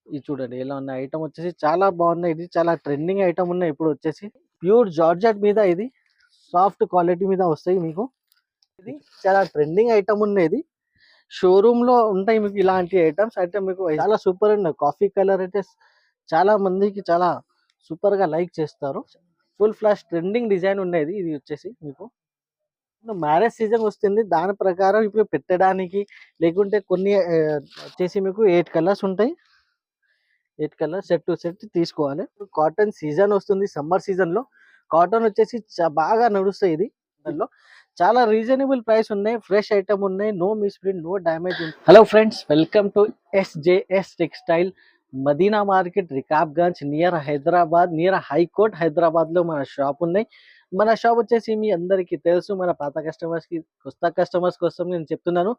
ఇది చూడండి ఎలా ఉన్నాయి. ఐటమ్ వచ్చేసి చాలా బాగున్నాయి. ఇది చాలా ట్రెండింగ్ ఐటమ్ ఉన్నాయి ఇప్పుడు వచ్చేసి. ప్యూర్ జార్జెట్ మీద ఇది సాఫ్ట్ క్వాలిటీ మీద వస్తాయి మీకు. ఇది చాలా ట్రెండింగ్ ఐటమ్ ఉన్నది. షోరూమ్ లో ఉంటాయి మీకు ఇలాంటి ఐటమ్స్. అయితే మీకు చాలా సూపర్ ఉన్నాయి. కాఫీ కలర్ అయితే చాలా మందికి చాలా సూపర్ గా లైక్ చేస్తారు. ఫుల్ ఫ్లాష్ ట్రెండింగ్ డిజైన్ ఉన్నది ఇది వచ్చేసి మీకు. మ్యారేజ్ సీజన్ వస్తుంది, దాని ప్రకారం ఇప్పుడు పెట్టడానికి లేకుంటే కొన్ని వచ్చేసి మీకు 8 కలర్స్ ఉంటాయి. 8 కలర్ సెట్ టు సెట్ తీసుకోవాలి. కాటన్ సీజన్ వస్తుంది, సమ్మర్ సీజన్ లో కాటన్ వచ్చేసి బాగా నడుస్తాయి. ఇది దానిలో చాలా రీజనబుల్ ప్రైస్ ఉన్నాయి, ఫ్రెష్ ఐటమ్ ఉన్నాయి, no misprint, no damage. Hello friends, welcome to SJS textile, Madina market, Rikabganj, near Hyderabad, near high court Hyderabad లో మన షాప్ ఉన్నాయి. మన షాప్ వచ్చేసి మీ అందరికీ తెలుసు. మన పాత కస్టమర్స్ కి, కొత్త కస్టమర్స్ కోసం నేను చెప్తున్నాను,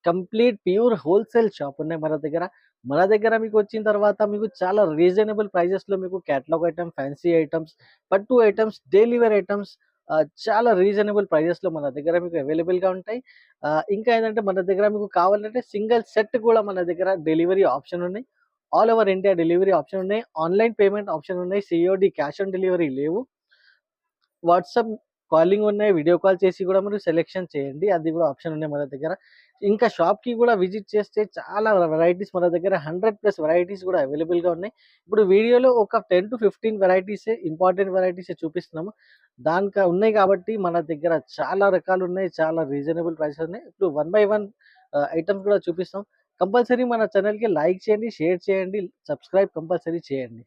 కంప్లీట్ ప్యూర్ హోల్సేల్ షాప్ ఉన్నాయి మన దగ్గర. మన దగ్గర మీకు వచ్చిన తర్వాత మీకు చాలా రీజనబుల్ ప్రైజెస్ లో మీకు క్యాటలాగ్ ఐటమ్, ఫ్యాన్సీ ఐటమ్స్, పట్టు ఐటమ్స్, డైలీ వేర్ ఐటమ్స్ చాలా రీజనబుల్ ప్రైజెస్ లో మన దగ్గర మీకు అవైలబుల్ గా ఉంటాయి. ఇంకా ఏంటంటే మన దగ్గర మీకు కావాలంటే సింగిల్ సెట్ కూడా మన దగ్గర డెలివరీ ఆప్షన్ ఉన్నాయి. All over India delivery option ఉన్నాయి. ఆన్లైన్ పేమెంట్ ఆప్షన్ ఉన్నాయి. సిఓడి, క్యాష్ ఆన్ డెలివరీ లేవు. వాట్సాప్ కాలింగ్ ఉన్నాయి. వీడియో కాల్ చేసి కూడా మీరు సెలెక్షన్ చేయండి, అది కూడా ఆప్షన్ ఉన్నాయి మన దగ్గర. ఇంకా షాప్ కి కూడా విజిట్ చేస్తే చాలా వెరైటీస్ మన దగ్గర 100+ వెరైటీస్ కూడా అవైలబుల్ గా ఉన్నాయి. ఇప్పుడు వీడియోలో ఒక 10 to 15 వెరైటీస్, ఇంపార్టెంట్ వెరైటీస్ చూపిస్తున్నాము. దానికి ఉన్నాయి కాబట్టి మన దగ్గర చాలా రకాలు ఉన్నాయి, చాలా రీజనబుల్ ప్రైసెస్ ఉన్నాయి. ఇప్పుడు 1 by 1 ఐటమ్స్ కూడా చూపిస్తాం. కంపల్సరీ మన ఛానల్ కి లైక్ చేయండి, షేర్ చేయండి, సబ్స్క్రైబ్ కంపల్సరీ చేయండి.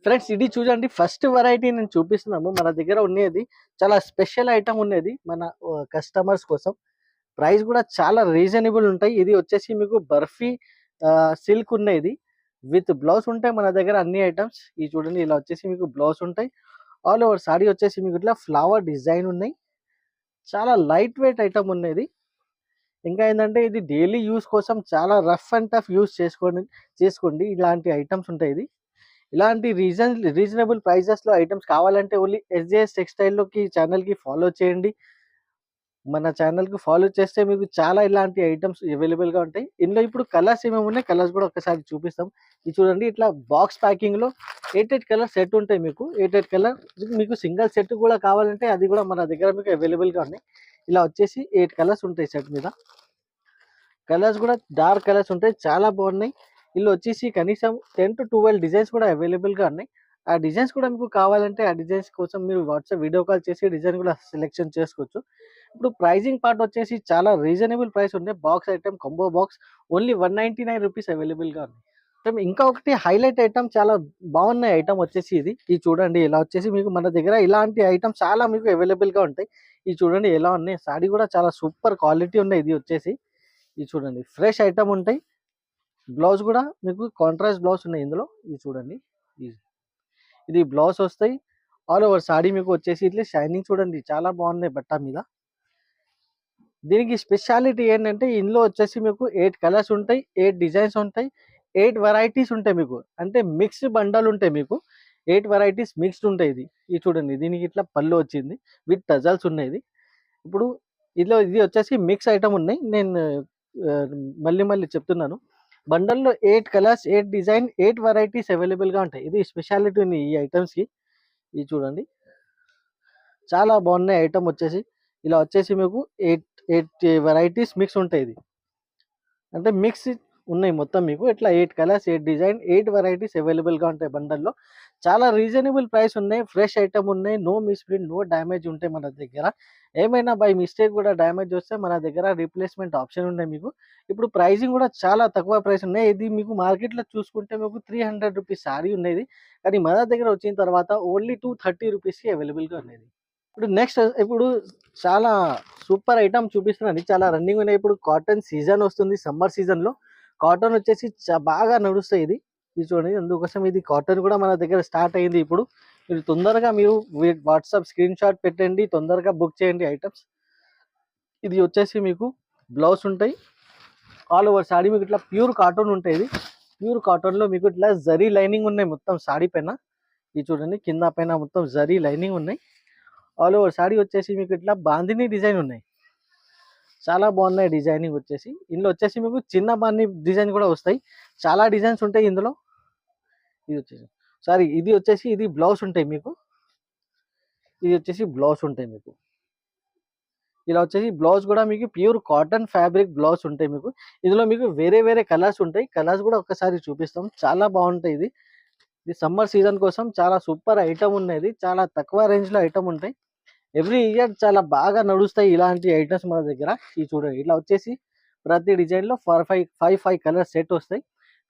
ఫ్రెండ్స్ ఇది చూడండి, ఫస్ట్ వెరైటీ నేను చూపిస్తున్నాము. మన దగ్గర ఉన్నది చాలా స్పెషల్ ఐటమ్ ఉన్నది మన కస్టమర్స్ కోసం. ప్రైస్ కూడా చాలా రీజనబుల్ ఉంటాయి. ఇది వచ్చేసి మీకు బర్ఫీ సిల్క్ ఉన్నది, విత్ బ్లౌజ్ ఉంటాయి మన దగ్గర అన్ని ఐటమ్స్. ఇది చూడండి, ఇలా వచ్చేసి మీకు బ్లౌజ్ ఉంటాయి. ఆల్ ఓవర్ సాడీ వచ్చేసి మీకు ఇట్లా ఫ్లవర్ డిజైన్ ఉన్నాయి. చాలా లైట్ వెయిట్ ఐటమ్ ఉన్నది. ఇంకా ఏంటంటే ఇది డైలీ యూస్ కోసం చాలా రఫ్ అండ్ టఫ్ యూస్ చేసుకోండి ఇలాంటి ఐటమ్స్ ఉంటాయి. ఇది ఇలాంటి రీజనబుల్ ప్రైజెస్ లో ఐటమ్స్ కావాలంటే ఓన్లీ SJS టెక్స్టైల్ లోకి ఛానల్ కి ఫాలో చేయండి. మన ఛానల్ కి ఫాలో చేస్తే మీకు చాలా ఇలాంటి ఐటమ్స్ అవైలబుల్ గా ఉంటాయి. ఇందులో ఇప్పుడు కలర్స్ ఏమేమి ఉన్నాయి, కలర్స్ కూడా ఒకసారి చూపిస్తాం. ఇది చూడండి, ఇట్లా బాక్స్ ప్యాకింగ్ లో 8 కలర్ సెట్ ఉంటాయి మీకు. 8 కలర్ మీకు సింగిల్ సెట్ కూడా కావాలంటే అది కూడా మన దగ్గర మీకు అవైలబుల్ గా ఉన్నాయి. ఇలా వచ్చేసి 8 కలర్స్ ఉంటాయి సెట్ మీద. కలర్స్ కూడా డార్క్ కలర్స్ ఉంటాయి, చాలా బాగున్నాయి. ఇల్లు వచ్చేసి కనీసం 10 to 12 డిజైన్స్ కూడా అవైలబుల్ గా ఉన్నాయి. ఆ డిజైన్స్ కూడా మీకు కావాలంటే ఆ డిజైన్స్ కోసం మీరు వాట్సాప్ వీడియో కాల్ చేసి డిజైన్ కూడా సెలెక్షన్ చేసుకోవచ్చు. ఇప్పుడు ప్రైజింగ్ పార్ట్ వచ్చేసి చాలా రీజనబుల్ ప్రైస్ ఉంది. Box item combo box only 199 rupees available గా ఉంది. ఇంకా ఒకటి హైలైట్ ఐటమ్, చాలా బాగున్నాయి ఐటమ్ వచ్చేసి ఇది చూడండి. ఇలా వచ్చేసి మీకు మన దగ్గర ఇలాంటి ఐటమ్ చాలా మీకు అవైలబుల్ గా ఉంటాయి. ఇది చూడండి ఎలా ఉన్నాయి. సాడీ కూడా చాలా సూపర్ క్వాలిటీ ఉన్నాయి. ఇది వచ్చేసి ఇది చూడండి, ఫ్రెష్ ఐటమ్ ఉంటాయి. బ్లౌజ్ కూడా మీకు కాంట్రాస్ట్ బ్లౌజ్ ఉన్నాయి ఇందులో. ఇది చూడండి, ఇది బ్లౌజ్ వస్తాయి. ఆల్ ఓవర్ సాడీ మీకు వచ్చేసి ఇట్లా షైనింగ్ చూడండి, చాలా బాగున్నాయి బట్ట మీద. దీనికి స్పెషాలిటీ ఏంటంటే ఇందులో వచ్చేసి మీకు 8 కలర్స్ ఉంటాయి, 8 డిజైన్స్ ఉంటాయి, 8 వెరైటీస్ ఉంటాయి మీకు. అంటే మిక్స్డ్ బండల్ ఉంటాయి మీకు. 8 వెరైటీస్ మిక్స్డ్ ఉంటాయి. ఇది చూడండి, దీనికి ఇట్లా పళ్ళు వచ్చింది, విత్ టజల్స్ ఉన్నాయి. ఇప్పుడు ఇది వచ్చేసి మిక్స్ ఐటమ్ ఉన్నాయి. నేను మళ్ళీ చెప్తున్నాను. బండల్లో 8 కలర్స్, 8 డిజైన్, 8 వెరైటీస్ అవైలబుల్ గా ఉంటాయి. ఇది స్పెషాలిటీ ఉంది ఈ ఐటమ్స్ కి. ఇది చూడండి, చాలా బాగున్నాయి ఐటమ్ వచ్చేసి. ఇలా వచ్చేసి మీకు 8 వెరైటీస్ మిక్స్ ఉంటాయి. ఇది అంటే మిక్స్ ఉన్నాయి మొత్తం మీకు. ఇట్లా 8 కలర్స్, 8 డిజైన్, 8 వెరైటీస్ అవైలబుల్ గా ఉంటాయి బండల్లో. చాలా రీజనబుల్ ప్రైస్ ఉన్నాయి, ఫ్రెష్ ఐటమ్ ఉన్నాయి, నో మిస్ప్రింట్, నో డ్యామేజ్ ఉంటాయి మన దగ్గర. ఏమైనా బై మిస్టేక్ కూడా డ్యామేజ్ వస్తే మన దగ్గర రీప్లేస్మెంట్ ఆప్షన్ ఉన్నాయి మీకు. ఇప్పుడు ప్రైసింగ్ కూడా చాలా తక్కువ ప్రైస్ ఉన్నాయి. ఇది మీకు మార్కెట్ లో చూసుకుంటే మీకు 300 రూపీస్ సారీ ఉన్నది, కానీ మన దగ్గర వచ్చిన తర్వాత ఓన్లీ 230 రూపీస్ కి అవైలబుల్ గా ఉన్నది. ఇప్పుడు చాలా సూపర్ ఐటమ్ చూపిస్తున్నాను, చాలా రన్నింగ్ ఉన్నాయి. ఇప్పుడు కాటన్ సీజన్ వస్తుంది, సమ్మర్ సీజన్ లో కాటన్ వచ్చేసి బాగా నడుస్తాయి. ఇది చూడండి, అందుకోసం ఇది కాటన్ కూడా మన దగ్గర స్టార్ట్ అయింది ఇప్పుడు. మీరు తొందరగా మీరు వాట్సాప్ స్క్రీన్ షాట్ పెట్టండి, తొందరగా బుక్ చేయండి ఐటమ్స్. ఇది వచ్చేసి మీకు బ్లౌజ్ ఉంటాయి. ఆల్ ఓవర్ సాడీ మీకు ఇట్లా ప్యూర్ కాటన్ ఉంటాయి. ఇది ప్యూర్ కాటన్ లో మీకు ఇట్లా జరీ లైనింగ్ ఉన్నాయి మొత్తం సాడీ పైన. ఇది చూడండి, కింద పైన మొత్తం జరీ లైనింగ్ ఉన్నాయి. ఆల్ ఓవర్ సాడీ వచ్చేసి మీకు ఇట్లా బాందిని డిజైన్ ఉన్నాయి, చాలా బాగున్నాయి డిజైనింగ్ వచ్చేసి. ఇందులో వచ్చేసి మీకు చిన్న బాంది డిజైన్ కూడా వస్తాయి. చాలా డిజైన్స్ ఉంటాయి ఇందులో. ఇది వచ్చేసి సారీ ఇది బ్లౌజ్ ఉంటాయి మీకు. ఇది వచ్చేసి బ్లౌజ్ ఉంటాయి మీకు. ఇలా వచ్చేసి బ్లౌజ్ కూడా మీకు ప్యూర్ కాటన్ ఫ్యాబ్రిక్ బ్లౌజ్ ఉంటాయి మీకు. ఇందులో మీకు వేరే వేరే కలర్స్ ఉంటాయి. కలర్స్ కూడా ఒక్కసారి చూపిస్తాం. చాలా బాగుంటాయి ఇది. ఇది సమ్మర్ సీజన్ కోసం చాలా సూపర్ ఐటమ్ ఉన్నది. చాలా తక్కువ రేంజ్లో ఐటమ్ ఉంటాయి. ఎవ్రీ ఇయర్ చాలా బాగా నడుస్తాయి ఇలాంటి ఐటమ్స్ మన దగ్గర. ఇది చూడండి, ఇట్లా వచ్చేసి ప్రతి డిజైన్లో ఫైవ్ కలర్ సెట్ వస్తాయి.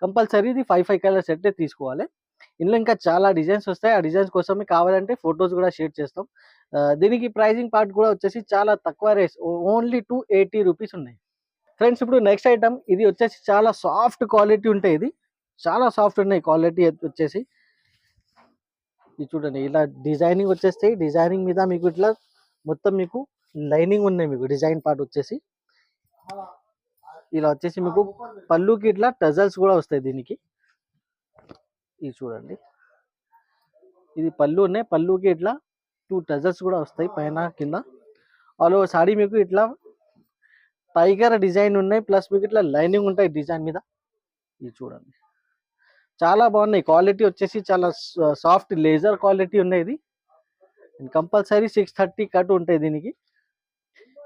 కంపల్సరీ ఇది ఫైవ్ కలర్ సెట్టే తీసుకోవాలి. ఇందులో ఇంకా చాలా డిజైన్స్ వస్తాయి. ఆ డిజైన్స్ కోసమే కావాలంటే ఫొటోస్ కూడా షేర్ చేస్తాం. దీనికి ప్రైజింగ్ పార్ట్ కూడా వచ్చేసి చాలా తక్కువ రేట్స్, ఓన్లీ 280 రూపీస్ ఉన్నాయి. ఫ్రెండ్స్ ఇప్పుడు నెక్స్ట్ ఐటమ్ ఇది వచ్చేసి చాలా సాఫ్ట్ క్వాలిటీ ఉంటాయి. ఇది చాలా సాఫ్ట్ ఉన్నాయి క్వాలిటీ వచ్చేసి. ఇది చూడండి, ఇలా డిజైనింగ్ వచ్చేస్తాయి. డిజైనింగ్ మీద మీకు ఇట్లా మొత్తం మీకు లైనింగ్ ఉన్నాయి. మీకు డిజైన్ పార్ట్ వచ్చేసి ఇలా వచ్చేసి మీకు పళ్ళుకి ఇట్లా టజల్స్ కూడా వస్తాయి దీనికి. ఇది చూడండి, ఇది పళ్ళు ఉన్నాయి. పళ్ళుకి ఇట్లా 2 టజల్స్ కూడా వస్తాయి పైన కింద. ఆల్ ఓవర్ సారీ మీకు ఇట్లా టైగర్ డిజైన్ ఉన్నాయి. ప్లస్ మీకు ఇట్లా లైనింగ్ ఉంటాయి డిజైన్ మీద. ఇది చూడండి, చాలా బాగున్నాయి. క్వాలిటీ వచ్చేసి చాలా సాఫ్ట్ లేజర్ క్వాలిటీ ఉన్నాయి. ఇది కంపల్సరీ 630 కట్ ఉంటాయి దీనికి.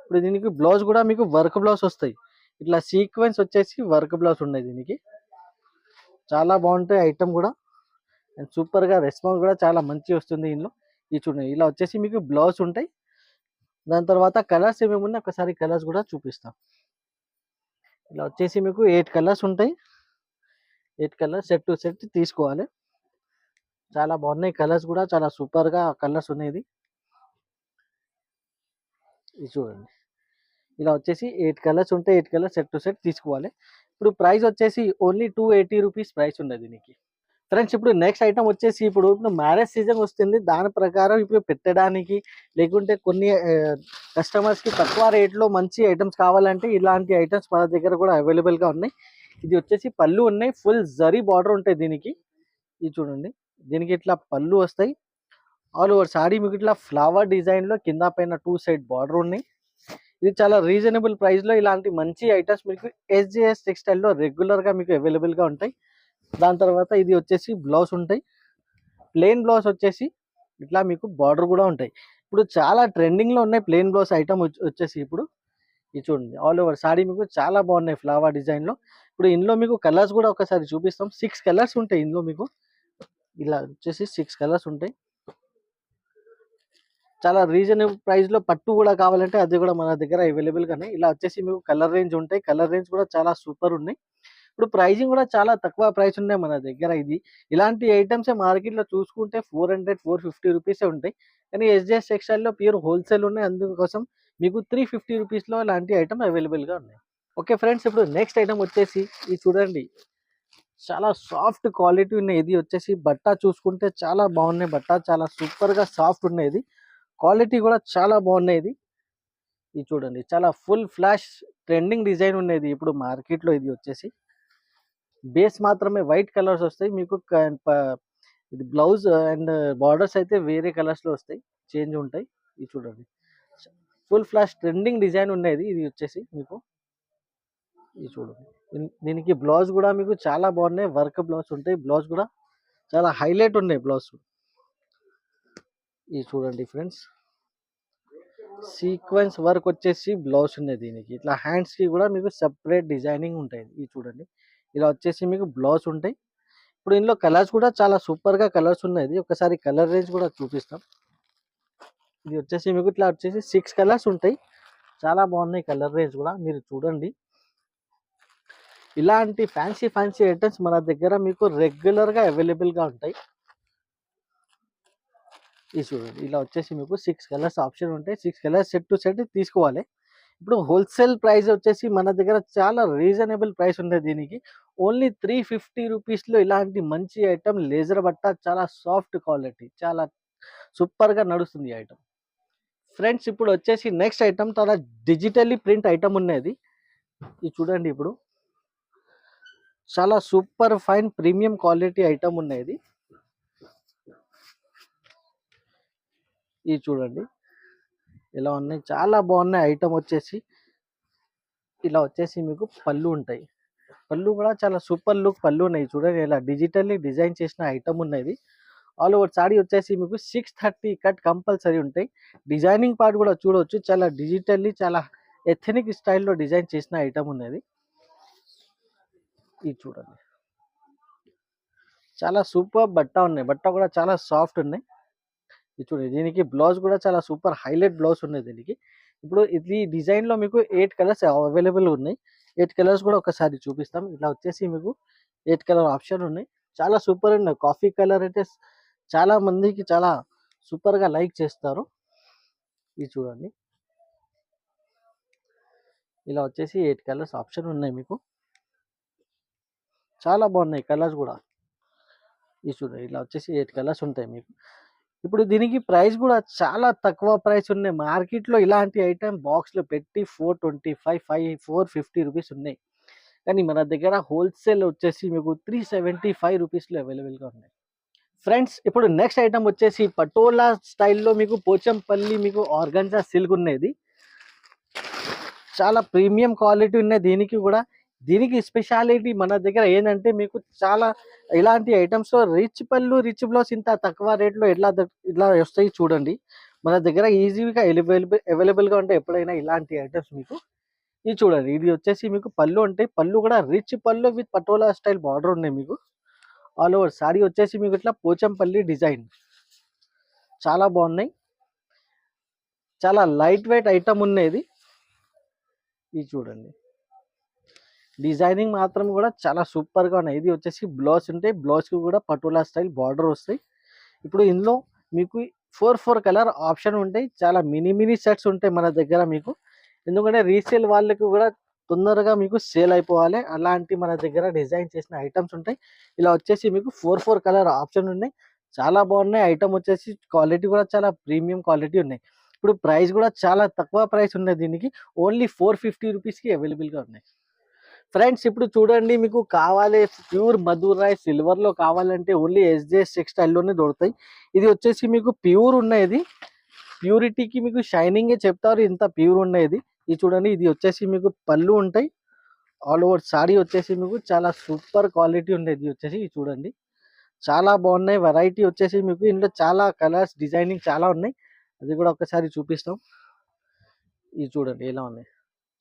ఇప్పుడు దీనికి బ్లౌజ్ కూడా మీకు వర్క్ బ్లౌజ్ వస్తాయి. ఇట్లా సీక్వెన్స్ వచ్చేసి వర్క్ బ్లౌజ్ ఉన్నాయి దీనికి. చాలా బాగుంటాయి ఐటమ్ కూడా. అండ్ సూపర్గా రెస్పాన్స్ కూడా చాలా మంచి వస్తుంది ఇందులో. ఇది చూడండి, ఇలా వచ్చేసి మీకు బ్లౌజ్ ఉంటాయి. దాని తర్వాత కలర్స్ ఏమేమి ఉన్నాయి ఒకసారి కలర్స్ కూడా చూపిస్తాం. ఇలా వచ్చేసి మీకు 8 కలర్స్ ఉంటాయి. 8 కలర్స్ సెట్ టు సెట్ తీసుకోవాలి. చాలా బాగున్నాయి కలర్స్ కూడా, చాలా సూపర్గా కలర్స్ ఉన్నాయి. ఇది చూడండి, ఇలా వచ్చేసి 8 కలర్స్ ఉంటాయి. 8 కలర్స్ సెట్ టు సెట్ తీసుకోవాలి. ఇప్పుడు ప్రైస్ వచ్చేసి ఓన్లీ 280 రూపీస్ ప్రైస్ ఉన్నది దీనికి. ఫ్రెండ్స్ ఇప్పుడు నెక్స్ట్ ఐటమ్ వచ్చేసి ఇప్పుడు మ్యారేజ్ సీజన్ వస్తుంది. దాని ప్రకారం ఇప్పుడు పెట్టడానికి లేకుంటే కొన్ని కస్టమర్స్కి తక్కువ రేట్లో మంచి ఐటమ్స్ కావాలంటే ఇలాంటి ఐటమ్స్ మన దగ్గర కూడా అవైలబుల్గా ఉన్నాయి. ఇది వచ్చేసి పళ్ళు ఉన్నాయి. ఫుల్ జరీ బార్డర్ ఉంటాయి దీనికి. ఇది చూడండి, దీనికి ఇట్లా పళ్ళు వస్తాయి. ఆల్ ఓవర్ సారీ మీకు ఇట్లా ఫ్లవర్ డిజైన్లో కింద పైన 2 సైడ్ బార్డర్ ఉన్నాయి. ఇది చాలా రీజనబుల్ ప్రైస్లో ఇలాంటి మంచి ఐటమ్స్ మీకు SJS టెక్స్టైల్లో రెగ్యులర్గా మీకు అవైలబుల్గా ఉంటాయి. దాని తర్వాత ఇది వచ్చేసి బ్లౌజ్ ఉంటాయి. ప్లెయిన్ బ్లౌజ్ వచ్చేసి ఇట్లా మీకు బార్డర్ కూడా ఉంటాయి. ఇప్పుడు చాలా ట్రెండింగ్లో ఉన్నాయి ప్లెయిన్ బ్లౌజ్ ఐటమ్ వచ్చేసి. ఇప్పుడు ఇది చూడండి, ఆల్ ఓవర్ సారీ మీకు చాలా బాగున్నాయి ఫ్లవర్ డిజైన్లో. ఇప్పుడు ఇందులో మీకు కలర్స్ కూడా ఒకసారి చూపిస్తాం. 6 కలర్స్ ఉంటాయి ఇందులో మీకు. ఇలా వచ్చేసి 6 కలర్స్ ఉంటాయి. చాలా రీజనబుల్ ప్రైస్లో పట్టు కూడా కావాలంటే అది కూడా మన దగ్గర అవైలబుల్గానే. ఇలా వచ్చేసి మీకు కలర్ రేంజ్ ఉంటాయి. కలర్ రేంజ్ కూడా చాలా సూపర్ ఉన్నాయి. ఇప్పుడు ప్రైజింగ్ కూడా చాలా తక్కువ ప్రైస్ ఉన్నాయి మన దగ్గర. ఇలాంటి ఐటమ్స్ మార్కెట్లో చూసుకుంటే 400-450 రూపీసే ఉంటాయి. కానీ SJS టెక్స్టైల్లో ప్యూర్ హోల్సేల్ ఉన్నాయి. అందుకోసం మీకు 350 రూపీస్లో ఇలాంటి ఐటమ్ అవైలబుల్గా ఉన్నాయి. ఓకే ఫ్రెండ్స్, ఇప్పుడు నెక్స్ట్ ఐటమ్ వచ్చేసి ఇది చూడండి, చాలా సాఫ్ట్ క్వాలిటీ ఉన్నాయి. ఇది వచ్చేసి బట్ట చూసుకుంటే చాలా బాగున్నాయి. బట్ట చాలా సూపర్గా సాఫ్ట్ ఉన్నాయి. ఇది క్వాలిటీ కూడా చాలా బాగున్నాయి. ఇది చూడండి, చాలా ఫుల్ ఫ్లాష్ ట్రెండింగ్ డిజైన్ ఉన్నది ఇప్పుడు మార్కెట్లో. ఇది వచ్చేసి బేస్ మాత్రమే వైట్ కలర్స్ వస్తాయి మీకు. ఇది బ్లౌజ్ అండ్ బార్డర్స్ అయితే వేరే కలర్స్లో వస్తాయి, చేంజ్ ఉంటాయి. ఇది చూడండి, ఫుల్ ఫ్లాష్ ట్రెండింగ్ డిజైన్ ఉన్నది. ఇది వచ్చేసి మీకు ఇది చూడండి, దీనికి బ్లౌజ్ కూడా మీకు చాలా బాగున్నాయి. వర్క్ బ్లౌజ్ ఉంటాయి. బ్లౌజ్ కూడా చాలా హైలైట్ ఉన్నాయి బ్లౌజ్. ఇది చూడండి ఫ్రెండ్స్, సీక్వెన్స్ వర్క్ వచ్చేసి బ్లౌజ్ ఉన్నది దీనికి. ఇట్లా హ్యాండ్స్కి కూడా మీకు సెపరేట్ డిజైనింగ్ ఉంటాయి. ఇది చూడండి, ఇలా వచ్చేసి మీకు బ్లౌజ్ ఉంటాయి. ఇప్పుడు ఇందులో కలర్స్ కూడా చాలా సూపర్గా కలర్స్ ఉన్నాయి. ఒకసారి కలర్ రేంజ్ కూడా చూపిస్తాం. ఇది వచ్చేసి మీకు ఇట్లా వచ్చేసి 6 కలర్స్ ఉంటాయి. చాలా బాగున్నాయి కలర్ రేంజ్ కూడా, మీరు చూడండి. ఇలాంటి ఫ్యాన్సీ ఐటమ్స్ మన దగ్గర మీకు రెగ్యులర్గా అవైలబుల్గా ఉంటాయి. ఇది చూడండి, ఇలా వచ్చేసి మీకు 6 కలర్స్ ఆప్షన్ ఉంటాయి. 6 కలర్స్ సెట్ టు సెట్ తీసుకోవాలి. ఇప్పుడు హోల్సేల్ ప్రైస్ వచ్చేసి మన దగ్గర చాలా రీజనబుల్ ప్రైస్ ఉంటుంది దీనికి. ఓన్లీ 350 రూపీస్లో ఇలాంటి మంచి ఐటమ్ లేజర్ బట్ట, చాలా సాఫ్ట్ క్వాలిటీ, చాలా సూపర్గా నడుస్తుంది ఈ ఐటమ్. ఫ్రెండ్స్ ఇప్పుడు వచ్చేసి నెక్స్ట్ ఐటమ్ చాలా డిజిటల్లీ ప్రింట్ ఐటమ్ ఉన్నది. ఇది చూడండి, ఇప్పుడు చాలా super fine premium quality item ఉన్నది. ఇది చూడండి ఇలా ఉన్నాయి, చాలా బాగున్నాయి ఐటమ్ వచ్చేసి. ఇలా వచ్చేసి మీకు పళ్ళు ఉంటాయి. పళ్ళు కూడా చాలా సూపర్ లుక్ పళ్ళు ఉన్నాయి చూడండి, ఇలా డిజిటల్లీ డిజైన్ చేసిన ఐటమ్ ఉన్నది. ఆల్ ఓవర్ సారీ వచ్చేసి మీకు 630 కట్ కంపల్సరీ ఉంటాయి. డిజైనింగ్ పార్ట్ కూడా చూడవచ్చు, చాలా డిజిటల్లీ చాలా ఎథనిక్ స్టైల్లో డిజైన్ చేసిన ఐటమ్ ఉన్నది. ఇది చూడండి, చాలా సూపర్ బట్ట ఉన్నాయి, బట్ట కూడా చాలా సాఫ్ట్ ఉన్నాయి. ఇది చూడండి, దీనికి బ్లౌజ్ కూడా చాలా సూపర్ హైలైట్ బ్లౌజ్ ఉన్నది దీనికి. ఇప్పుడు ఇది డిజైన్లో మీకు 8 కలర్స్ అవైలబుల్ ఉన్నాయి. 8 కలర్స్ కూడా ఒకసారి చూపిస్తాం. ఇట్లా వచ్చేసి మీకు 8 కలర్ ఆప్షన్ ఉన్నాయి. చాలా సూపర్ ఉన్నాయి. కాఫీ కలర్ అయితే చాలా మందికి చాలా సూపర్గా లైక్ చేస్తారు. ఇది చూడండి, ఇలా వచ్చేసి 8 కలర్స్ ఆప్షన్ ఉన్నాయి మీకు. చాలా బాగున్నాయి కలర్స్ కూడా. ఇది చూడండి, ఇలా వచ్చేసి 8 కలర్స్ ఉంటాయి మీకు. ఇప్పుడు దీనికి ప్రైస్ కూడా చాలా తక్కువ ప్రైస్ ఉన్నాయి. మార్కెట్లో ఇలాంటి ఐటమ్ బాక్స్లో పెట్టి 425 450 రూపీస్ ఉన్నాయి. కానీ మన దగ్గర హోల్సేల్ వచ్చేసి మీకు 375 రూపీస్లో అవైలబుల్గా ఉన్నాయి. ఫ్రెండ్స్, ఇప్పుడు నెక్స్ట్ ఐటమ్ వచ్చేసి పటోలా స్టైల్లో మీకు పోచంపల్లి మీకు ఆర్గంజా సిల్క్ ఉన్నది. చాలా ప్రీమియం క్వాలిటీ ఉన్నాయి దీనికి కూడా. దీనికి స్పెషాలిటీ మన దగ్గర ఏంటంటే మీకు చాలా ఇలాంటి ఐటమ్స్లో రిచ్ పళ్ళు రిచ్ బ్లౌజ్ ఇంత తక్కువ రేట్లో ఇట్లా వస్తాయి చూడండి. మన దగ్గర ఈజీగా అవైలబుల్గా ఉంటాయి ఎప్పుడైనా ఇలాంటి ఐటమ్స్ మీకు. ఇది చూడండి, ఇది వచ్చేసి మీకు పళ్ళు ఉంటాయి. పళ్ళు కూడా రిచ్ పళ్ళు విత్ పటోలా స్టైల్ బార్డర్ ఉన్నాయి మీకు. ఆల్ ఓవర్ సారీ వచ్చేసి మీకు ఇట్లా పోచంపల్లి డిజైన్ చాలా బాగున్నాయి. చాలా లైట్ వెయిట్ ఐటమ్ ఉన్నది. ఇది చూడండి, డిజైనింగ్ మాత్రం కూడా చాలా సూపర్గా ఉన్నాయి. ఇది వచ్చేసి బ్లౌజ్ ఉంటాయి, బ్లౌజ్కి కూడా పటోలా స్టైల్ బార్డర్ వస్తాయి. ఇప్పుడు ఇందులో మీకు 4 కలర్ ఆప్షన్ ఉంటాయి. చాలా మినీ సెట్స్ ఉంటాయి మన దగ్గర మీకు. ఎందుకంటే రీసేల్ వాళ్ళకి కూడా తొందరగా మీకు సేల్ అయిపోవాలి, అలాంటి మన దగ్గర డిజైన్ చేసిన ఐటమ్స్ ఉంటాయి. ఇలా వచ్చేసి మీకు 4 కలర్ ఆప్షన్ ఉన్నాయి. చాలా బాగున్నాయి ఐటమ్ వచ్చేసి. క్వాలిటీ కూడా చాలా ప్రీమియం క్వాలిటీ ఉన్నాయి. ఇప్పుడు ప్రైస్ కూడా చాలా తక్కువ ప్రైస్ ఉన్నాయి దీనికి. ఓన్లీ 450 రూపీస్కి అవైలబుల్గా ఉన్నాయి. ఫ్రెండ్స్, ఇప్పుడు చూడండి, మీకు కావాలి ప్యూర్ మధురాయ్ సిల్వర్లో కావాలంటే ఓన్లీ SJS టెక్స్టైల్లోనే దొరుకుతాయి. ఇది వచ్చేసి మీకు ప్యూర్ ఉన్నది. ప్యూరిటీకి మీకు షైనింగే చెప్తారు, ఇంత ప్యూర్ ఉన్నది. ఇది చూడండి, ఇది వచ్చేసి మీకు పళ్ళు ఉంటాయి. ఆల్ ఓవర్ సారీ వచ్చేసి మీకు చాలా సూపర్ క్వాలిటీ ఉండేది. వచ్చేసి ఇది చూడండి, చాలా బాగున్నాయి. వెరైటీ వచ్చేసి మీకు ఇందులో చాలా కలర్స్ డిజైనింగ్ చాలా ఉన్నాయి. అది కూడా ఒకసారి చూపిస్తాం. ఇది చూడండి ఎలా ఉన్నాయి,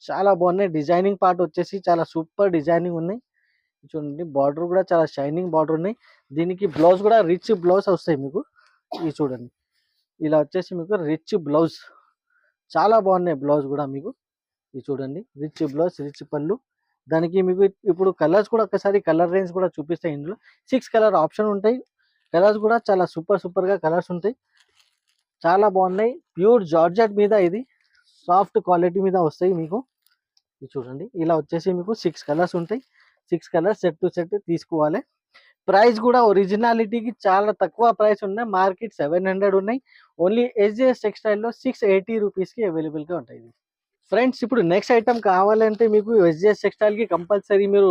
చాలా బాగున్నాయి. డిజైనింగ్ పార్ట్ వచ్చేసి చాలా సూపర్ డిజైనింగ్ ఉన్నాయి. చూడండి, బార్డర్ కూడా చాలా షైనింగ్ బార్డర్ ఉన్నాయి. దీనికి బ్లౌజ్ కూడా రిచ్ బ్లౌజ్ వస్తాయి మీకు. ఇది చూడండి, ఇలా వచ్చేసి మీకు రిచ్ బ్లౌజ్ చాలా బాగున్నాయి. బ్లౌజ్ కూడా మీకు ఇది చూడండి, రిచ్ బ్లౌజ్ రిచ్ పళ్ళు. దానికి మీకు ఇప్పుడు కలర్స్ కూడా ఒకసారి కలర్ రేంజ్ కూడా చూపిస్తాయి. ఇందులో 6 కలర్ ఆప్షన్ ఉంటాయి. కలర్స్ కూడా చాలా సూపర్గా కలర్స్ ఉంటాయి. చాలా బాగున్నాయి. ప్యూర్ జార్జెట్ మీద ఇది సాఫ్ట్ క్వాలిటీ మీద వస్తాయి మీకు. ఇది చూడండి, ఇలా వచ్చేసి మీకు 6 కలర్స్ ఉంటాయి. 6 కలర్స్ సెట్ టు సెట్ తీసుకోవాలి. ప్రైస్ కూడా ఒరిజినాలిటీకి చాలా తక్కువ ప్రైస్ ఉన్నాయి. మార్కెట్ 700 ఉన్నాయి. ఓన్లీ SJS టెక్స్టైల్లో 680 రూపీస్కి అవైలబుల్గా ఉంటాయి. ఫ్రెండ్స్, ఇప్పుడు నెక్స్ట్ ఐటమ్ కావాలంటే మీకు SJS టెక్స్టైల్కి కంపల్సరీ మీరు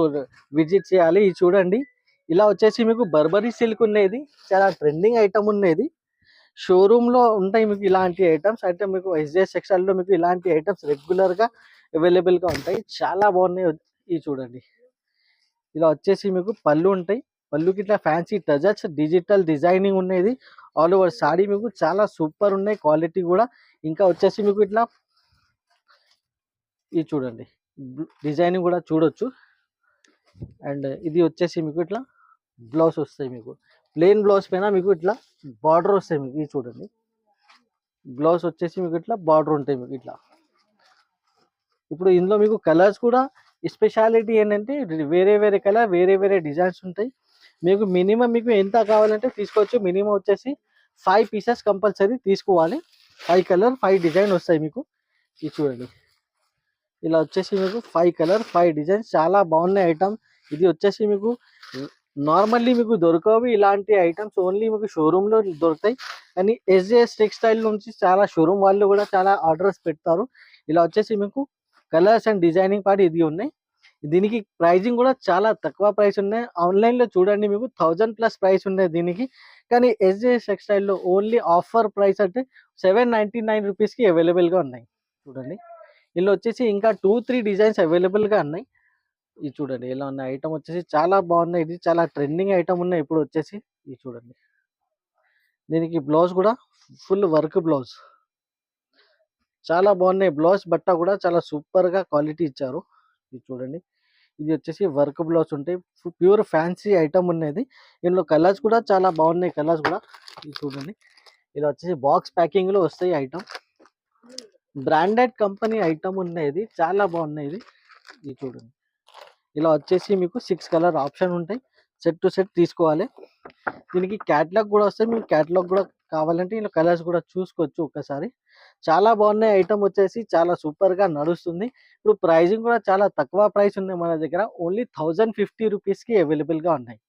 విజిట్ చేయాలి. ఇది చూడండి, ఇలా వచ్చేసి మీకు బర్బరీ సిల్క్ ఉన్నది. చాలా ట్రెండింగ్ ఐటమ్ ఉన్నది. షోరూంలో ఉంటాయి మీకు ఇలాంటి ఐటమ్స్. అయితే మీకు SJS టెక్స్టైల్లో మీకు ఇలాంటి ఐటమ్స్ రెగ్యులర్గా అవైలబుల్గా ఉంటాయి. చాలా బాగున్నాయి. ఇది చూడండి, ఇలా వచ్చేసి మీకు పళ్ళు ఉంటాయి. పళ్ళుకి ఇట్లా ఫ్యాన్సీ టజెస్ డిజిటల్ డిజైనింగ్ ఉన్నది. ఆల్ ఓవర్ సారీ మీకు చాలా సూపర్ ఉన్నాయి క్వాలిటీ కూడా. ఇంకా వచ్చేసి మీకు ఇట్లా ఇది చూడండి, డిజైనింగ్ కూడా చూడొచ్చు. అండ్ ఇది వచ్చేసి మీకు ఇట్లా బ్లౌజ్ వస్తాయి మీకు. ప్లెయిన్ బ్లౌజ్ పైన మీకు ఇట్లా బార్డర్ వస్తాయి మీకు. ఇది చూడండి, బ్లౌజ్ వచ్చేసి మీకు ఇట్లా బార్డర్ ఉంటాయి మీకు ఇట్లా. ఇప్పుడు ఇందులో మీకు కలర్స్ కూడా స్పెషాలిటీ ఏంటంటే వేరే కలర్ వేరే డిజైన్స్ ఉంటాయి మీకు. మినిమం మీకు ఎంత కావాలంటే తీసుకోవచ్చు. మినిమం వచ్చేసి 5 పీసెస్ కంపల్సరీ తీసుకోవాలి. 5 కలర్ 5 డిజైన్ వస్తాయి మీకు. ఇది చూడండి, ఇలా వచ్చేసి మీకు 5 కలర్ 5 డిజైన్స్ చాలా బాగున్నాయి ఐటమ్. ఇది వచ్చేసి మీకు నార్మల్లీ మీకు దొరకవు ఇలాంటి ఐటమ్స్, ఓన్లీ మీకు షోరూంలో దొరుకుతాయి. కానీ SJS టెక్స్టైల్ నుంచి చాలా షోరూమ్ వాళ్ళు కూడా చాలా ఆర్డర్స్ పెడతారు. ఇలా వచ్చేసి మీకు కలర్స్ అండ్ డిజైనింగ్ పార్ట్ ఇది ఉన్నాయి. దీనికి ప్రైజింగ్ కూడా చాలా తక్కువ ప్రైస్ ఉన్నాయి. ఆన్లైన్లో చూడండి మీకు 1000+ ప్రైస్ ఉన్నాయి దీనికి. కానీ SJS టెక్స్టైల్లో ఓన్లీ ఆఫర్ ప్రైస్ అంటే 799 రూపీస్కి అవైలబుల్గా ఉన్నాయి. చూడండి, ఇందులో వచ్చేసి ఇంకా 2-3 డిజైన్స్ అవైలబుల్గా ఉన్నాయి. ఇది చూడండి ఇలా ఉన్న ఐటమ్ వచ్చేసి చాలా బాగున్నాయి. ఇది చాలా ట్రెండింగ్ ఐటమ్ ఉన్నాయి ఇప్పుడు వచ్చేసి. ఇది చూడండి. దీనికి బ్లౌజ్ కూడా ఫుల్ వర్క్ బ్లౌజ్. చాలా బాగున్నాయి. బ్లౌజ్ బట్ట కూడా చాలా సూపర్‌గా క్వాలిటీ ఇచ్చారు. ఇది చూడండి. ఇది వచ్చేసి వర్క్ బ్లౌజ్ ఉంటాయి. ప్యూర్ ఫ్యాన్సీ ఐటమ్ ఉన్నది. ఇందులో కలర్స్ కూడా చాలా బాగున్నాయి. కలర్స్ కూడా ఇది చూడండి. ఇలా వచ్చేసి బాక్స్ ప్యాకింగ్‌లో వస్తాయి ఐటమ్. బ్రాండెడ్ కంపెనీ ఐటమ్ ఉన్నది. చాలా బాగున్నాయి ఇది. ఇది చూడండి. ఇలా వచ్చేసి మీకు 6 కలర్ ఆప్షన్ ఉంటాయి. సెట్ టు సెట్ తీసుకోవాలి. దీనికి క్యాటలాగ్ కూడా వస్తాయి. మీకు క్యాటలాగ్ కూడా కావాలంటే ఇలా కలర్స్ కూడా చూసుకోవచ్చు ఒక్కసారి. చాలా బాగున్నాయి. ఐటమ్ వచ్చేసి చాలా సూపర్‌గా నడుస్తుంది. ఇప్పుడు ప్రైజింగ్ కూడా చాలా తక్కువ ప్రైస్ ఉంది మన దగ్గర. ఓన్లీ 1050 రూపీస్‌కి అవైలబుల్‌గా ఉన్నాయి.